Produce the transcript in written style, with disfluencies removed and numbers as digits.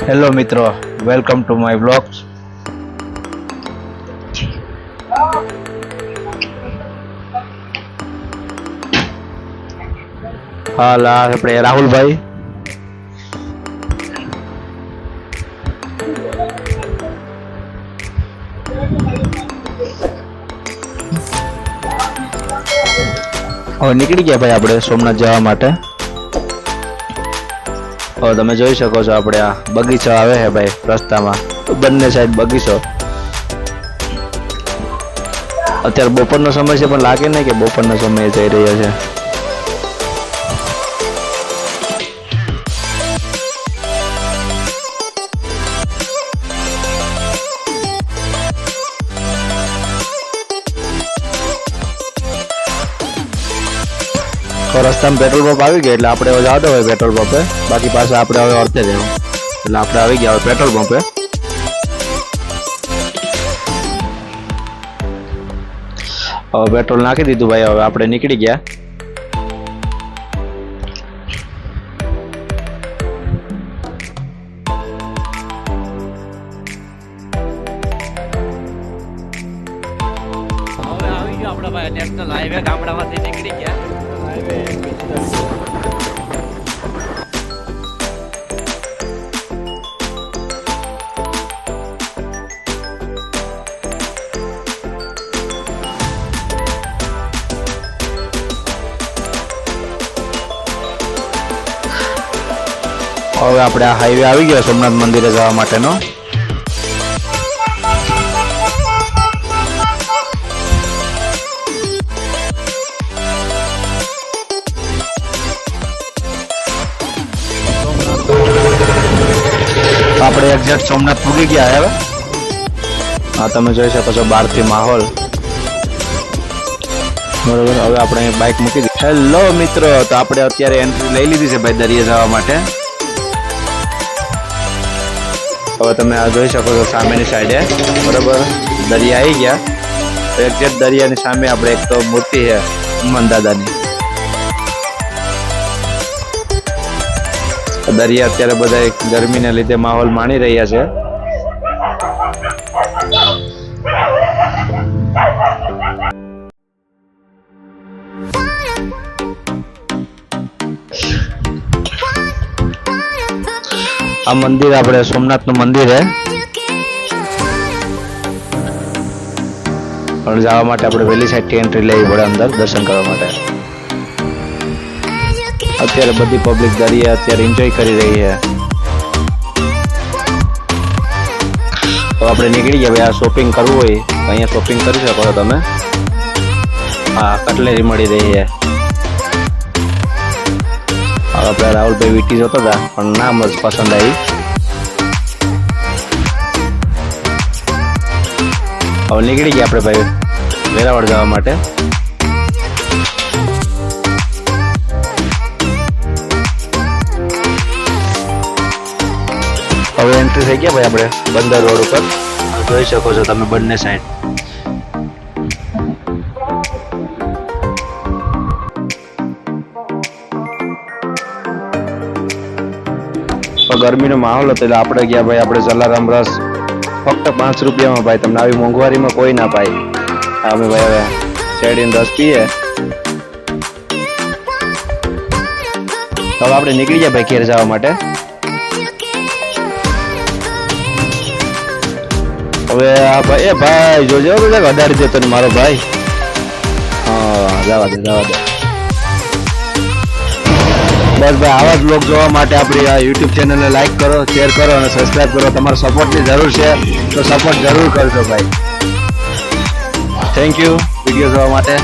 Hello મિત્રો, welcome to my blogs. હાલ આપણે રાહુલભાઈ. હવે નીકળી ગયા ભાઈ આપણે સોમનાથ જવા માટે. હવે તમે જોઈ શકો છો આપણે આ બગીચો આવે છે ભાઈ રસ્તામાં, બંને સાઈડ બગીચો. અત્યારે બપોરનો સમય છે પણ લાગે નહીં કે બપોરના સમયે જઈ રહ્યા છે. તો રસ્તામાં પેટ્રોલ પંપ આવી ગયા એટલે આપણે હવે જતો હોય પેટ્રોલ પંપે. બાકી પાછા આપણે હવે અડધે જવું એટલે આપણે આવી ગયા હવે પેટ્રોલ પંપે. હવે પેટ્રોલ નાખી દીધું ભાઈ, હવે આપણે નીકળી ગયા. હવે આવી ગયો આપણા ભાઈ નેશનલ હાઈવે, ગામડામાંથી નીકળી ગયા. હવે આપણે આ હાઈવે આવી ગયા સોમનાથ મંદિરે જવા માટેનો. આપણે એક્ઝેક્ટ સોમનાથ પૂગી ગયા હવે. હા, તમે જોઈ શકો છો બહારથી માહોલ. બરોબર, હવે આપણે બાઇક મૂકી દીધી. હેલો મિત્રો, તો આપણે અત્યારે એન્ટ્રી લઈ લીધી છે ભાઈ દરિયે જવા માટે. હવે તમે આ જોઈ શકો છો સામેની સાઈડે, બરોબર, દરિયા આવી ગયા. એક્ઝેક્ટ દરિયાની સામે આપણે એક તો મૂર્તિ છે હનુમાન દાદાની. દરિયા અત્યારે બધા ગરમીને લીધે માહોલ માણી રહ્યા છે. આ મંદિર આપણે સોમનાથનું મંદિર છે. પણ જવા માટે આપણે વહેલી સાઈડથી એન્ટ્રી લેવી પડે અંદર દર્શન કરવા માટે. અત્યારે બધી પબ્લિક દરિયા અત્યારે એન્જોય કરી રહી છે. તો આપણે નીકળી ગયા ભાઈ. આ શોપિંગ કરવું હોય તો અહીંયા શોપિંગ કરી શકો છો તમે. હા, કટલેરી મળી રહી છે. આપણે રાહુલભાઈ વીટી જોતા હતા પણ નામ જ પસંદ આવી. હવે નીકળી ગયા આપણે ભાઈ વેરાવળ જવા માટે. હવે એન્ટ્રી થઈ ગયા ભાઈ આપણે બંદર રોડ ઉપર. જોઈ શકો છો તમે બંને સાઈડ. ગરમીનો માહોલ હતો એટલે આપણે ગયા ભાઈ આપણે જલારામ રસ ફક્ત 5 રૂપિયામાં ભાઈ. તમને આવી મોંઘવારીમાં કોઈ ના પાય. અમે ભાઈ હવે શેરડીનો રસ પીએ. હવે આપણે નીકળી ગયા ભાઈ ઘેર જવા માટે. હવે આ ભાઈ એ ભાઈ જોજો બધા અડાડી દેતો ને મારો ભાઈ. હા, જવા દે. બસ ભાઈ, આવા જ બ્લોગ જોવા માટે આપણી આ યુટ્યુબ ચેનલને લાઈક કરો, શેર કરો અને સબસ્ક્રાઈબ કરો. તમારા સપોર્ટની જરૂર છે તો સપોર્ટ જરૂર કરજો ભાઈ. થેન્ક યુ વિડીયો જોવા માટે.